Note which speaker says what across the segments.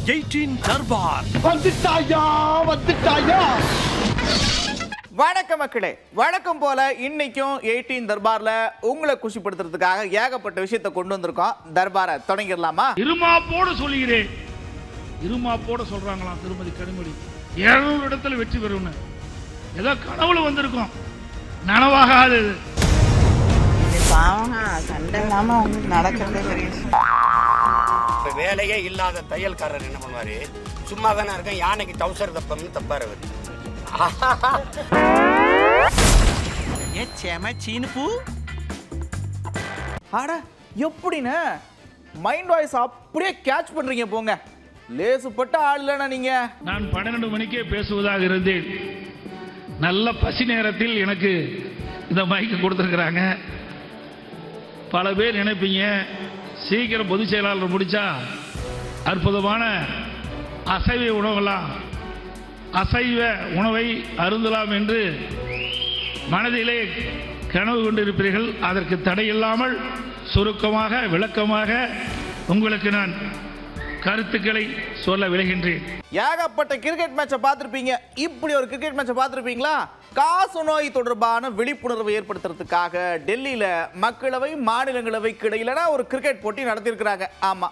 Speaker 1: 18 தர்பார்
Speaker 2: வந்துட்டாயா.
Speaker 3: வணக்கம் மக்களே, வழக்கம் போல இன்னைக்கும் 18 தர்பார்ல உங்களை குஷிப்படுத்துறதுக்காக ஏகப்பட்ட விஷயத்தை கொண்டு வந்திருக்கோம். தர்பாரை தொடங்கிடலாமா?
Speaker 4: இருமாப்போட சொல்லுகிறேன், இருமாப்போட சொல்றாங்களாம் திருமதி கனிமொழி 200 இடத்துல வெற்றி பெறும். ஏதோ கனவுல வந்திருக்கோம், நனவாகாது.
Speaker 5: வேலையே இல்லாத தையல்காரர் என்ன பண்ணுவாரு, சும்மா தானே இருக்கேன், யானைக்கு டவுசர் தப்பம்னு தப்பாரு.
Speaker 3: ஆட எப்படின்னு மைண்ட் வாய்ஸ் அப்படியே கேட்ச் பண்றீங்க போங்க. லேசுப்பட்ட ஆள் இல்லைனா நீங்க.
Speaker 4: நான் 12 மணிக்கே பேசுவதாக இருந்தேன். நல்ல பசி நேரத்தில் எனக்கு இந்த மைக்கு கொடுத்துருக்குறாங்க. பல பேர் நினைப்பீங்க சீக்கிரம் பொதுச் செயலாளர் முடிச்சா அற்புதமான அசைவ உணவை அருந்தலாம் என்று மனதிலே கனவு கொண்டிருப்பீர்கள். அதற்கு தடையில்லாமல் சுருக்கமாக விளக்கமாக உங்களுக்கு நான் கருத்துக்களை சொல்ல விளைகின்றேன்.
Speaker 3: ஏகப்பட்ட கிரிக்கெட் மேட்சை பார்த்துருப்பீங்க. இப்படி ஒரு கிரிக்கெட் மேட்சை பார்த்துருப்பீங்களா? காச நோய் தொடர்பான விழிப்புணர்வை ஏற்படுத்துறதுக்காக டெல்லியில மக்களவை மாநிலங்களவைக்கு இடையில ஒரு கிரிக்கெட் போட்டி நடத்தியிருக்கிறாங்க. ஆமா,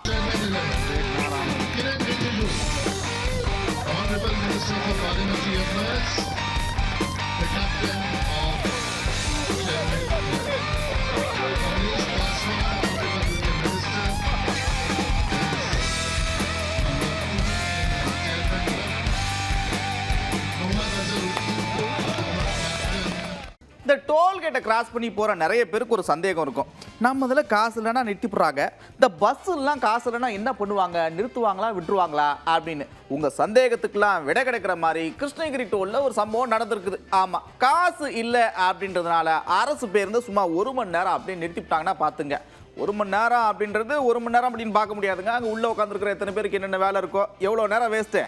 Speaker 3: இந்த டோல்கேட்டை கிராஸ் பண்ணி போகிற நிறைய பேருக்கு ஒரு சந்தேகம் இருக்கும். நம்ம இதில் காசு இல்லைன்னா நிறுத்திப்படுறாங்க, இந்த பஸ்ஸுலாம் காசு இல்லைன்னா என்ன பண்ணுவாங்க, நிறுத்துவாங்களா விட்டுருவாங்களா அப்படின்னு. உங்கள் சந்தேகத்துக்கெல்லாம் விடை கிடைக்கிற மாதிரி கிருஷ்ணகிரி டோலில் ஒரு சம்பவம் நடந்திருக்குது. ஆமாம், காசு இல்லை அப்படின்றதுனால அரசு பேருந்து சும்மா 1 மணி நேரம் அப்படின்னு நிறுத்திவிட்டாங்கன்னா பார்த்துங்க. 1 மணி நேரம் அப்படின்றது 1 மணி நேரம் அப்படின்னு பார்க்க முடியாதுங்க. அங்கே உள்ளே உட்காந்துருக்கிற எத்தனை பேருக்கு என்னென்ன வேலை இருக்கோ, எவ்வளோ நேரம் வேஸ்ட்டு.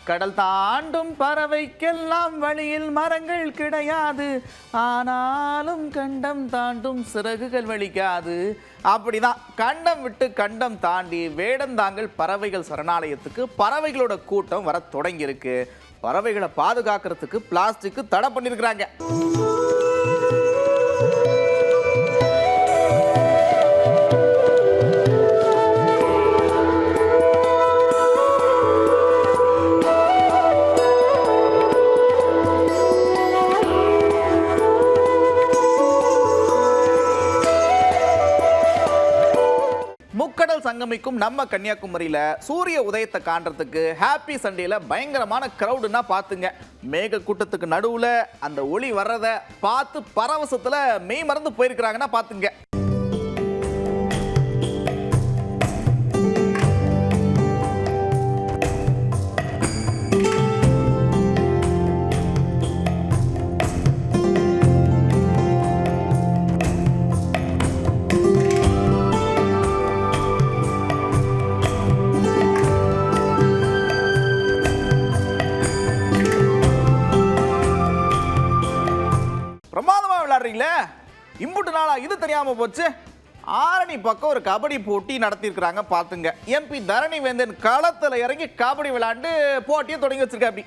Speaker 3: கடல் தாண்டும் பறவைக்கெல்லாம் வழியில் மரங்கள் கிடையாது, ஆனாலும் கண்டம் தாண்டும் சிறகுகள் வலிக்காது. அப்படிதான் கண்டம் விட்டு கண்டம் தாண்டி வேடந்தாங்கல் பறவைகள் சரணாலயத்துக்கு பறவைகளோட கூட்டம் வர தொடங்கியிருக்கு. பறவைகளை பாதுகாக்கிறதுக்கு பிளாஸ்டிக் தடை பண்ணியிருக்கிறாங்க. முக்கடல் சங்கமிக்கும் நம்ம கன்னியாகுமரியில சூரிய உதயத்தை காண்றதுக்கு ஹாப்பி சண்டேல பயங்கரமான கிரௌடுன்னா பாத்துங்க. மேக கூட்டத்துக்கு நடுவுல அந்த ஒளி வர்றத பார்த்து பரவசத்துல மெய் மறந்து போயிருக்கிறாங்கன்னா பாத்துங்க. பிரமாதமா விளையாடுறீங்களே, இம்புட்டு நாளா இது தெரியாம போச்சு. ஆரணி பக்கம் ஒரு கபடி போட்டி நடத்தியிருக்கிறாங்க பாத்துங்க. எம்பி தரணி வேந்தன் களத்துல இறங்கி கபடி விளையாண்டு போட்டியை தொடங்கி வச்சிருக்காப்பி.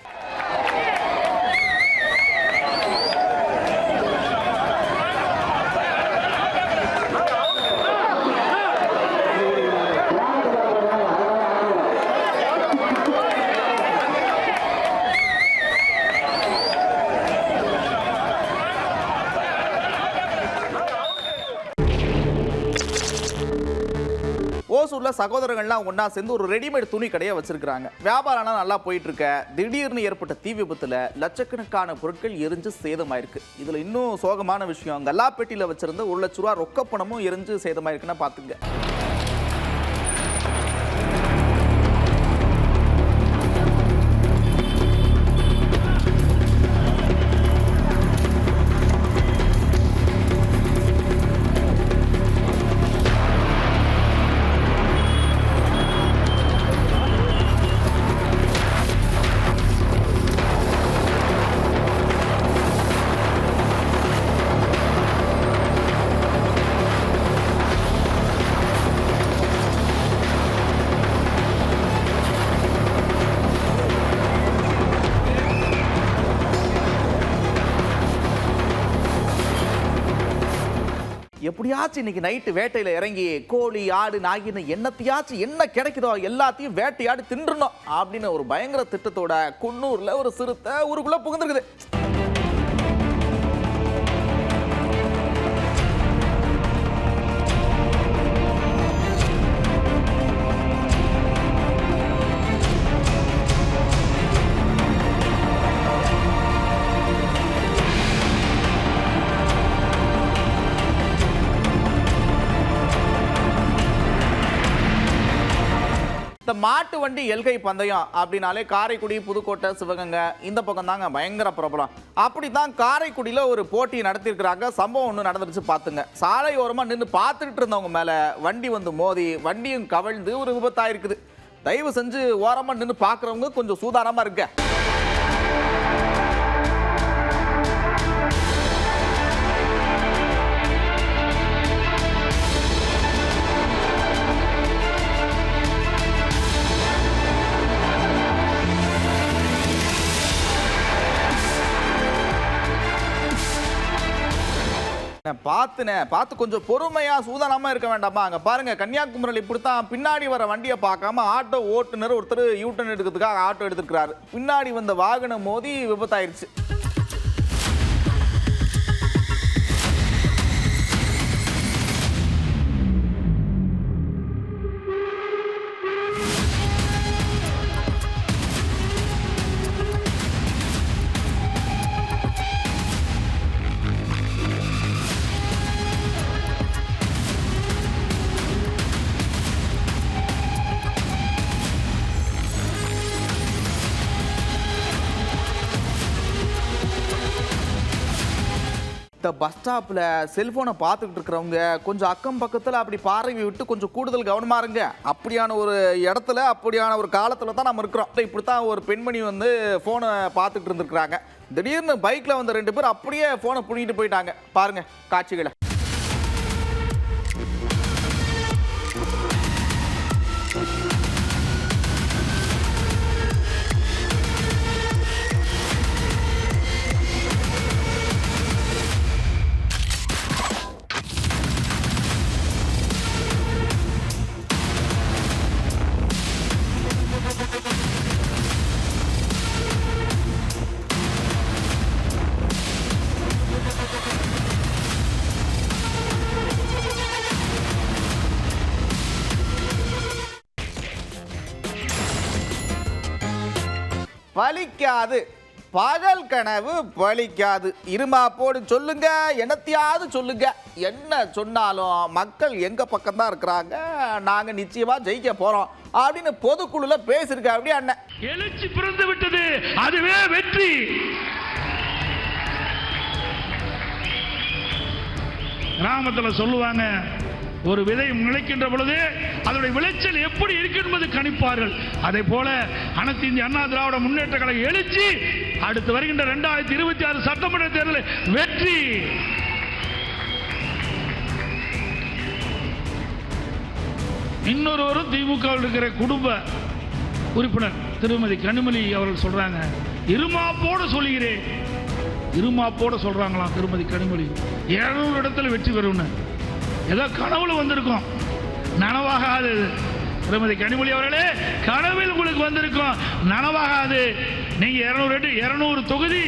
Speaker 3: ஓசூர்ல சகோதரர்கள்லாம் ஒண்ணா சேர்ந்து ஒரு ரெடிமேட் துணி கடையை வச்சிருக்காங்க. வியாபாரம்லாம் நல்லா போயிட்டு இருக்க திடீர்னு ஏற்பட்ட தீ விபத்துல லட்சக்கணக்கான பொருட்கள் எரிஞ்சு சேதமாயிருக்கு. இதுல இன்னும் சோகமான விஷயம், கல்லாப்பெட்டியில வச்சிருந்த 1 லட்ச ரூபாய் ரொக்க பணமும் எரிஞ்சு சேதமாயிருக்குன்னா பாத்துங்க. எப்படியாச்சும் இன்னைக்கு நைட்டு வேட்டையில இறங்கி கோழி ஆடு நாகின்னு என்னத்தையாச்சும் என்ன கிடைக்குதோ எல்லாத்தையும் வேட்டையாடி தின்றணும் அப்படின்னு ஒரு பயங்கர திட்டத்தோட குன்னூர்ல ஒரு சிறுத்தை ஊருக்குள்ள புகுந்திருக்குது. இந்த மாட்டு வண்டி எல்கை பந்தயம் அப்படின்னாலே காரைக்குடி, புதுக்கோட்டை, சிவகங்கை இந்த பக்கம் தாங்க பயங்கர பிரபலம். அப்படித்தான் காரைக்குடியில் ஒரு போட்டி நடத்தியிருக்கிறாங்க. சம்பவம் ஒன்று நடந்துருச்சு பார்த்துங்க. சாலையோரமாக நின்று பார்த்துட்டு இருந்தவங்க மேலே வண்டி வந்து மோதி வண்டியும் கவிழ்ந்து ஒரு விபத்தாயிருக்குது. தயவு செஞ்சு ஓரமாக நின்று பார்க்குறவங்க கொஞ்சம் சூதானமாக இருக்க. பார்த்து கொஞ்சம் பொறுமையா சூதானமா இருக்க வேண்டாமா? அங்க பாருங்க, கன்னியாகுமரியில் இப்படித்தான் பின்னாடி வர வண்டியை பார்க்காம ஆட்டோ ஓட்டுநர் ஒருத்தர் யூட்டன் எடுக்கிறதுக்காக ஆட்டோ எடுத்துக்கிறாரு. பின்னாடி வந்த வாகனம் மோதி விபத்தாயிருச்சு. பஸ் ஸ்டாப்ல செல்போனை பார்த்துக்கிட்டு இருக்கிறவங்க கொஞ்சம் அக்கம் பக்கத்தில் அப்படி பார்வை விட்டு கொஞ்சம் கூடுதல் கவனமா இருங்க. அப்படியான ஒரு இடத்துல அப்படியான ஒரு காலத்துல தான் நம்ம இருக்கிறோம். இப்படித்தான் ஒரு பெண்மணி வந்து போனை பார்த்துக்கிட்டு இருந்திருக்கிறாங்க. திடீர்னு பைக்ல வந்த 2 பேர் அப்படியே போனை புடிங்கிட்டு போயிட்டாங்க. பாருங்க காட்சிகளை. பலிக்காது, பகல் கனவு பலிக்காது. இருமாப்போடு சொல்லுங்க, என்னத்தையாவது சொல்லுங்க. என்ன சொன்னாலும் மக்கள் எங்க பக்கம் தான் இருக்கிறாங்க, நாங்க நிச்சயமா ஜெயிக்க போறோம் அப்படின்னு பொதுக்குழுல பேசிருக்க. அப்படியே அண்ணன்
Speaker 4: எழுச்சி பிறந்து விட்டது, அதுவே வெற்றி. கிராமத்தில் சொல்லுவாங்க, ஒரு விதை முளைக்கின்ற பொழுது அதனுடைய விளைச்சல் எப்படி இருக்கு என்பது கணிப்பார்கள். அதே போல அனைத்து இந்திய அண்ணா திராவிட முன்னேற்ற கழக எழுச்சி அடுத்து வருகின்ற 2026 சட்டமன்ற தேர்தலில் வெற்றி. இன்னொருவரும் திமுகவில் இருக்கிற குடும்ப உறுப்பினர் திருமதி கனிமொழி அவர்கள் சொல்றாங்க, இருமாப்போடு சொல்லுகிறேன். இருமாப்போட சொல்றாங்களாம் திருமதி கனிமொழி 200 இடத்துல வெற்றி பெறும். ஏதோ கனவுல வந்திருக்கோம், நனவாகாது. திருமதி கனிமொழி அவர்களே, கனவில் உங்களுக்கு வந்திருக்கோம், நனவாகாது. நீங்க 200 தொகுதி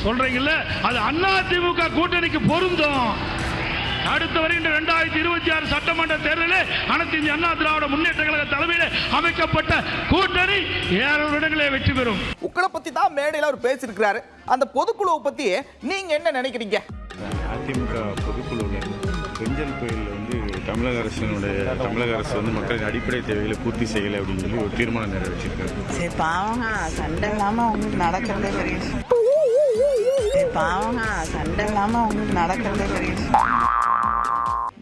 Speaker 4: சொல்றீங்கல்ல, அது அண்ணா திமுக கூட்டணிக்கு பொருந்தும். அடுத்த வருகின்ற 2026 சட்டமன்ற தேர்தலில் அனைத்து இந்திய அண்ணா திராவிட முன்னேற்ற கழக தலைமையில் அமைக்கப்பட்ட கூட்டணி 200 இடங்களே வெற்றி பெறும்.
Speaker 3: உங்களை பத்தி தான் மேடையில் அவர் பேசியிருக்கிறாரு. அந்த பொதுக்குழுவை பத்தி நீங்க என்ன நினைக்கிறீங்க?
Speaker 1: அதிமுக பொதுக்குழுவில் பெஞ்சல் புயல் வந்து தமிழக அரசு வந்து மக்களின் அடிப்படை தேவைகளை பூர்த்தி செய்யலை அப்படின்னு சொல்லி ஒரு தீர்மானம் நிறைவேற்றிருக்காரு.
Speaker 2: சரி பாவங்க, சண்டை இல்லாமல் அவங்களுக்கு நடக்கிறதே பெரிய விஷயம். சரி பாவங்க, சண்டை இல்லாமல் அவங்களுக்கு நடக்கிறதே பெரிய விஷயம்.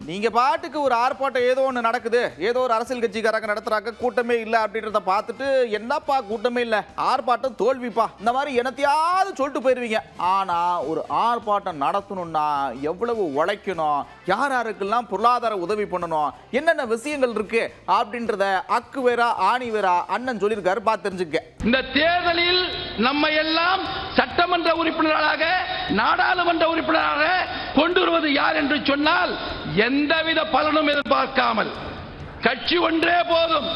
Speaker 3: நீங்க பாட்டுக்கு ஒரு ஆர்ப்பாட்டம் ஏதோ ஒன்று நடக்குது, ஏதோ ஒரு அரசியல் கட்சிக்காரங்க நடத்துறாங்க, கூட்டமே இல்லை அப்படின்றத பார்த்துட்டு என்னப்பா கூட்டமே இல்லை, ஆர்ப்பாட்டம் தோல்விப்பா, இந்த மாதிரி என்னத்தையாவது சொல்லிட்டு போயிருவீங்க. ஆனா ஒரு ஆர்ப்பாட்டம் நடத்தணும்னா எவ்வளவு உழைக்கணும், யார் யாருக்கெல்லாம் பொருளாதார உதவி பண்ணணும், என்னென்ன விஷயங்கள் இருக்கு அப்படின்றத அக்கு வேறா ஆணி வேறா அண்ணன் சொல்லியிருக்காரு, பார்த்து தெரிஞ்சுக்க.
Speaker 6: இந்த தேர்தலில் நம்ம எல்லாம் சட்டமன்ற உறுப்பினராக நாடாளுமன்ற உறுப்பினராக கொண்டு வருவது யார் என்று சொன்னால் எந்தவித பலனும் எதிர்பார்க்காமல் கட்சி ஒன்றே போதும்,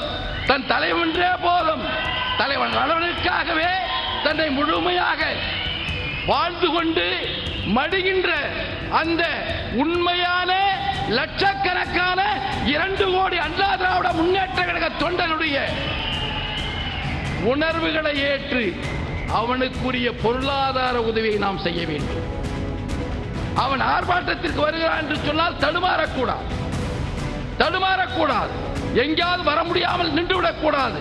Speaker 6: தன் தலைவன் ஒன்றே போதும், தலைவன் நலனுக்காகவே தன்னை முழுமையாக வாழ்ந்து கொண்டு மடிகின்ற அந்த உண்மையான லட்சக்கணக்கான 2 கோடி அண்ணா திராவிட முன்னேற்ற கழக தொண்டனுடைய உணர்வுகளை ஏற்று அவனுக்குரிய பொருளாதார உதவியை நாம் செய்ய வேண்டும். அவன் ஆர்ப்பாட்டத்திற்கு வருகிறான் என்று சொன்னால் தடுமாறக்கூடாது, எங்கேயாவது வர முடியாமல் நின்றுவிடக் கூடாது.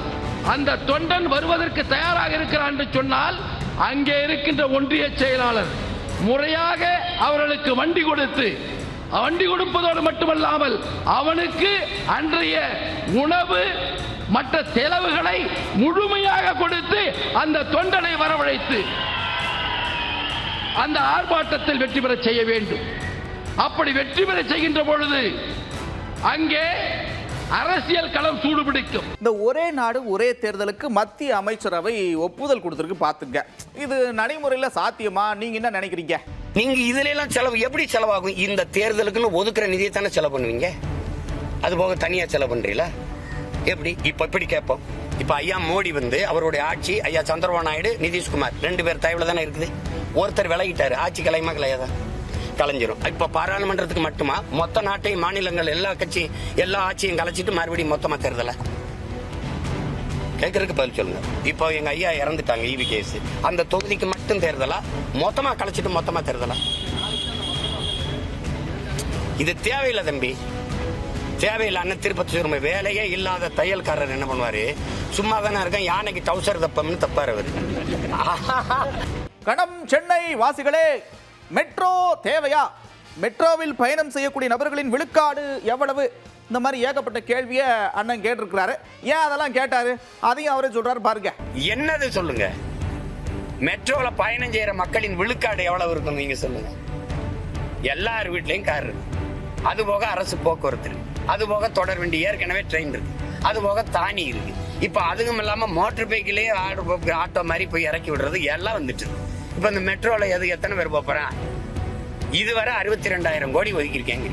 Speaker 6: அந்த தொண்டன் வருவதற்கு தயாராக இருக்கிறான் என்று சொன்னால் அங்கே இருக்கின்ற ஒன்றிய செயலாளர் முறையாக அவர்களுக்கு வண்டி கொடுப்பதோடு மட்டுமல்லாமல் அவனுக்கு அன்றைய உணவு மற்ற செலவுகளை முழுமையாக கொடுத்து அந்த தொண்டனை வரவழைத்து அந்த ஆர்ப்பாட்டத்தில் வெற்றி பெற செய்ய வேண்டும். அப்படி வெற்றி பெற செய்கின்ற பொழுது அங்கே அரசியல் களம் சூடுபிடிக்கும்.
Speaker 3: இந்த ஒரே நாடு ஒரே தேர்தலுக்கு மத்திய அமைச்சரவை ஒப்புதல் கொடுத்திருக்கு, பாத்துங்க. இது நடைமுறையில சாத்தியமா? நீங்க என்ன நினைக்கிறீங்க?
Speaker 5: நீங்க இதுல எல்லாம் செலவு எப்படி செலவாகும்? இந்த தேர்தலுக்குன்னு ஒதுக்குற நிதியை தானே செலவு பண்ணுவீங்க. அது போக தனியா செலவு பண்றீங்களா? எப்படி இப்படி கேட்போம். இப்ப ஐயா மோடி வந்து அவருடைய ஆட்சி, ஐயா சந்திரபாபு நாயுடு, நிதிஷ்குமார் 2 பேர் தயவுல தானே இருக்குது. ஒருத்தர் விலகிட்டாரு, ஆட்சி கலையுமா கலையாதான்? கலைஞ்சிரும். இப்ப பாராளுமன்றத்துக்கு மட்டுமா மொத்த நாட்டையும் மாநிலங்கள் எல்லா ஆட்சியும் கலைச்சிட்டு மறுபடியும் மொத்தமா தேர்தல கேட்கறதுக்கு பதில் சொல்லுங்க. இப்போ எங்க ஐயா இறந்துட்டாங்க, ஈவி கேஸ், அந்த தொகுதிக்கு மட்டும் தேர்தலா மொத்தமா கலைச்சிட்டு மொத்தமா தேர்தலா? இது தேவையில்லை தம்பி, தேவையில்லை. திருப்பதி சிறுமை வேலையே இல்லாத தையல்காரர் என்ன பண்ணுவாரு, சும்மா தானே இருக்கேன், யானைக்கு டவுசர் தப்பம்னு தப்பாரு அவரு.
Speaker 3: கணம் சென்னை வாசிகளே, மெட்ரோ தேவையா? மெட்ரோவில் பயணம் செய்யக்கூடிய நபர்களின் விழுக்காடு எவ்வளவு? இந்த மாதிரி ஏகப்பட்ட கேள்வியை அண்ணன் கேட்டிருக்கிறாரு. ஏன் அதெல்லாம் கேட்டாரு அதையும் அவரே சொல்றாரு, பாருங்க.
Speaker 5: என்னது சொல்லுங்க, மெட்ரோல பயணம் செய்யற மக்களின் விழுக்காடு எவ்வளவு இருக்கும் நீங்க சொல்லுங்க. எல்லார் வீட்லயும் கார் இருக்கு, அது போக அரசு போக்குவரத்து இருக்கு, அது போக தொடர் வண்டி, ஏற்கனவே ட்ரெயின் இருக்கு, அது போக தானி இருக்கு. இப்ப அதுவும் இல்லாம மோட்டர் பைக்கிலே ஆட்டோ மாதிரி போய் இறக்கி விடுறது எல்லாம் வந்துட்டு. இப்ப இந்த மெட்ரோல எத்தனை பேர் போறான்? இதுவரை 62,000 கோடி ஒதுக்கிருக்கேங்க.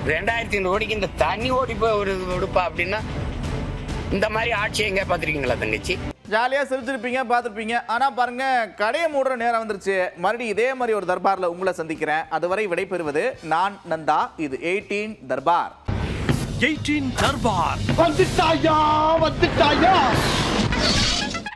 Speaker 5: 2,500 கோடிக்கு இந்த தனி ஓடி போய் ஒரு உடுப்பா அப்படின்னா இந்த மாதிரி ஆட்சி எங்க பாத்திருக்கீங்களா தங்கச்சி?
Speaker 3: ஜாலியா சிரிச்சிருப்பீங்க, பார்த்துருப்பீங்க. ஆனா பாருங்க, கடையை மூடுற நேரம் வந்துருச்சு. மறுபடியும் இதே மாதிரி ஒரு தர்பார்ல உங்களை சந்திக்கிறேன். அதுவரை விடைபெறுவது நான் நந்தா. இது 18 தர்பார்.
Speaker 7: 18 தர்பார் வந்துட்டாயா.